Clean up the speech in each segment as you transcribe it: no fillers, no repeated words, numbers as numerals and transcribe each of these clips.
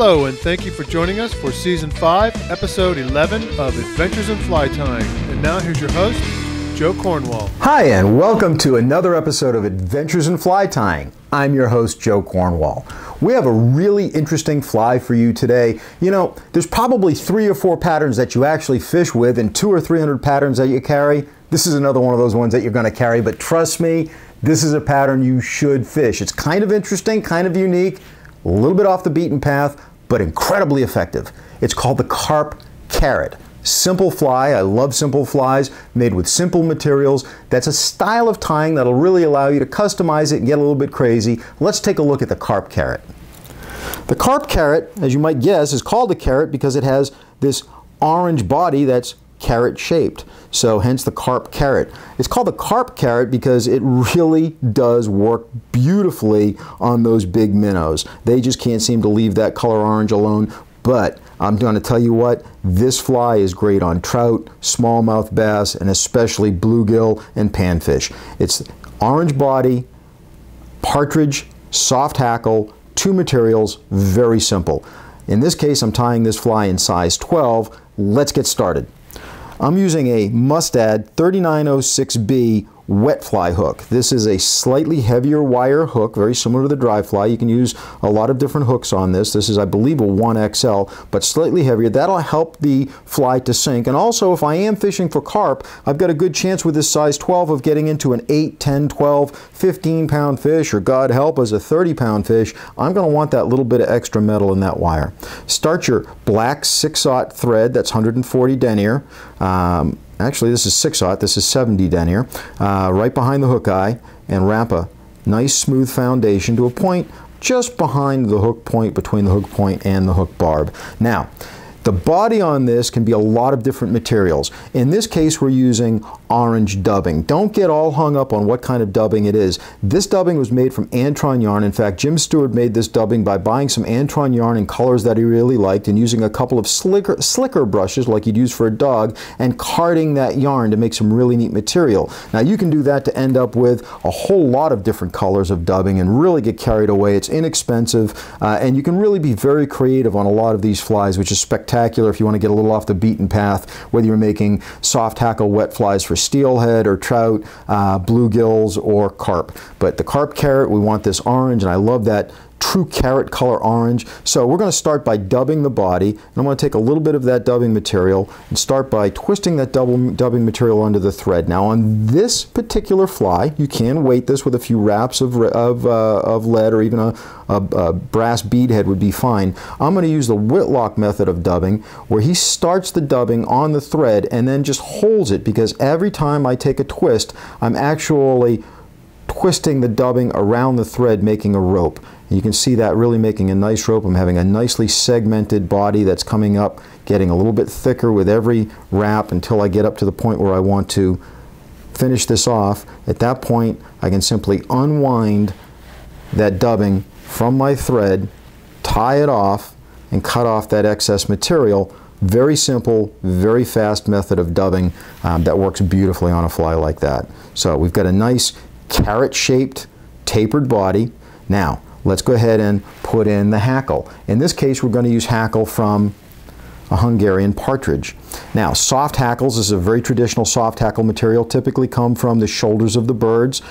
Hello, and thank you for joining us for Season 5, Episode 11 of Adventures in Fly Tying. And now here's your host, Joe Cornwall. Hi, and welcome to another episode of Adventures in Fly Tying. I'm your host, Joe Cornwall. We have a really interesting fly for you today. You know, there's probably 3 or 4 patterns that you actually fish with and 200 or 300 patterns that you carry. This is another one of those ones that you're going to carry, but trust me, this is a pattern you should fish. It's kind of interesting, kind of unique, a little bit off the beaten path, but incredibly effective. It's called the carp carrot. Simple fly. I love simple flies made with simple materials. That's a style of tying that'll really allow you to customize it and get a little bit crazy. Let's take a look at the carp carrot. The carp carrot, as you might guess, is called a carrot because it has this orange body that's carrot shaped. So hence the carp carrot. It's called the carp carrot because it really does work beautifully on those big minnows. They just can't seem to leave that color orange alone. But I'm going to tell you what, this fly is great on trout, smallmouth bass, and especially bluegill and panfish. It's orange body, partridge, soft hackle, 2 materials, very simple. In this case, I'm tying this fly in size 12. Let's get started. I'm using a Mustad 3906B wet fly hook. This is a slightly heavier wire hook, very similar to the dry fly. You can use a lot of different hooks on this. This is, I believe, a 1XL, but slightly heavier. That'll help the fly to sink. And also, if I am fishing for carp, I've got a good chance with this size 12 of getting into an 8, 10, 12, 15-pound fish, or God help us, a 30-pound fish. I'm going to want that little bit of extra metal in that wire. Start your black 6/0 thread, that's 140 denier. Actually, this is 6/0, this is 70 denier, right behind the hook eye, and wrap a nice smooth foundation to a point just behind the hook point, between the hook point and the hook barb. Now, the body on this can be a lot of different materials. In this case, we're using orange dubbing. Don't get all hung up on what kind of dubbing it is. This dubbing was made from Antron yarn. In fact, Jim Stewart made this dubbing by buying some Antron yarn in colors that he really liked and using a couple of slicker brushes like you'd use for a dog and carding that yarn to make some really neat material. Now, you can do that to end up with a whole lot of different colors of dubbing and really get carried away. It's inexpensive, and you can really be very creative on a lot of these flies, which is spectacular if you want to get a little off the beaten path, whether you're making soft hackle wet flies for steelhead or trout, bluegills, or carp. But the carp carrot, we want this orange, and I love that true carrot color orange. So we're going to start by dubbing the body, and I'm going to take a little bit of that dubbing material and start by twisting that dubbing material under the thread. Now on this particular fly, you can weight this with a few wraps of lead, or even a brass bead head would be fine. I'm going to use the Whitlock method of dubbing, where he starts the dubbing on the thread and then just holds it, because every time I take a twist, I'm actually twisting the dubbing around the thread, making a rope. And you can see that really making a nice rope. I'm having a nicely segmented body that's coming up, getting a little bit thicker with every wrap until I get up to the point where I want to finish this off. At that point, I can simply unwind that dubbing from my thread, tie it off, and cut off that excess material. Very simple, very fast method of dubbing that works beautifully on a fly like that. So we've got a nice carrot-shaped tapered body. Now, let's go ahead and put in the hackle. In this case, we're going to use hackle from a Hungarian partridge. Now, soft hackles, this is a very traditional soft hackle material, typically come from the shoulders of the birds.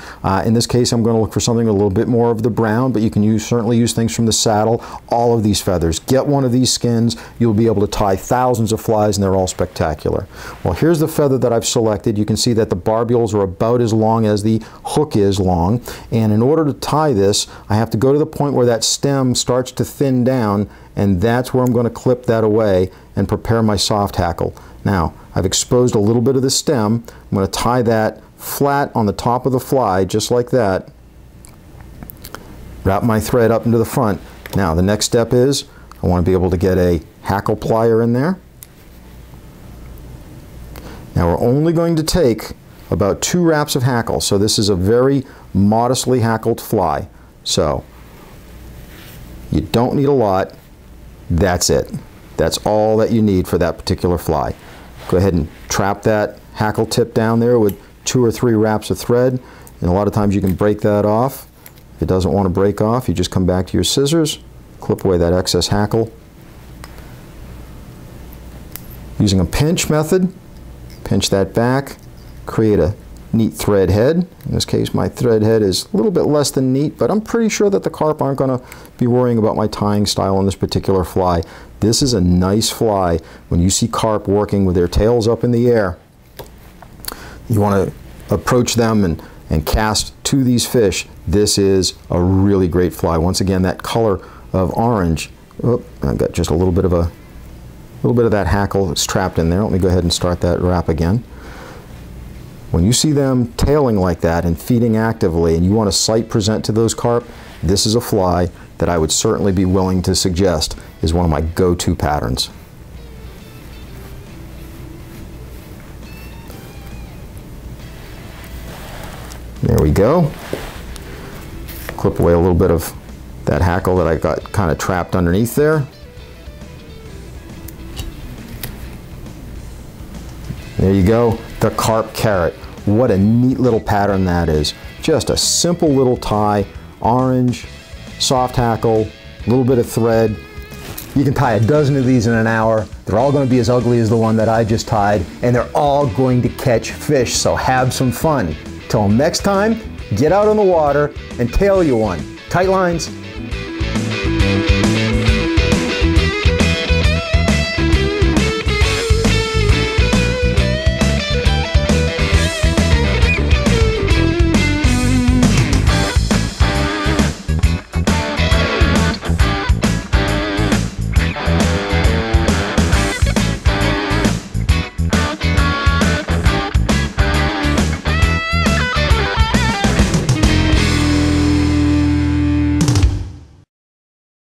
In this case, I'm going to look for something a little bit more of the brown, but you can certainly use things from the saddle. All of these feathers. Get one of these skins, you'll be able to tie thousands of flies, and they're all spectacular. Well, here's the feather that I've selected. You can see that the barbules are about as long as the hook is long, and in order to tie this, I have to go to the point where that stem starts to thin down, and that's where I'm going to clip that away and prepare my soft hackle. Now, I've exposed a little bit of the stem. I'm going to tie that flat on the top of the fly, just like that. Wrap my thread up into the front. Now, the next step is I want to be able to get a hackle plier in there. Now, we're only going to take about 2 wraps of hackle, so this is a very modestly hackled fly. So, you don't need a lot. That's it. That's all that you need for that particular fly. Go ahead and trap that hackle tip down there with 2 or 3 wraps of thread, and a lot of times you can break that off. If it doesn't want to break off, you just come back to your scissors, clip away that excess hackle, Using a pinch method, pinch that back, create a neat thread head. In this case, my thread head is a little bit less than neat, but I'm pretty sure that the carp aren't going to be worrying about my tying style on this particular fly. This is a nice fly. When you see carp working with their tails up in the air, you want to approach them and cast to these fish. This is a really great fly. Once again, that color of orange. Oh, I've got just a little bit of that hackle that's trapped in there. Let me go ahead and start that wrap again. When you see them tailing like that and feeding actively and you want to sight present to those carp, this is a fly that I would certainly be willing to suggest is one of my go-to patterns. There we go. Clip away a little bit of that hackle that I got kind of trapped underneath there. There you go, the carp carrot. What a neat little pattern that is. Just a simple little tie, orange, soft hackle, a little bit of thread. You can tie a dozen of these in an hour. They're all going to be as ugly as the one that I just tied, and they're all going to catch fish, so have some fun. Till next time, get out on the water and tail you one. Tight lines.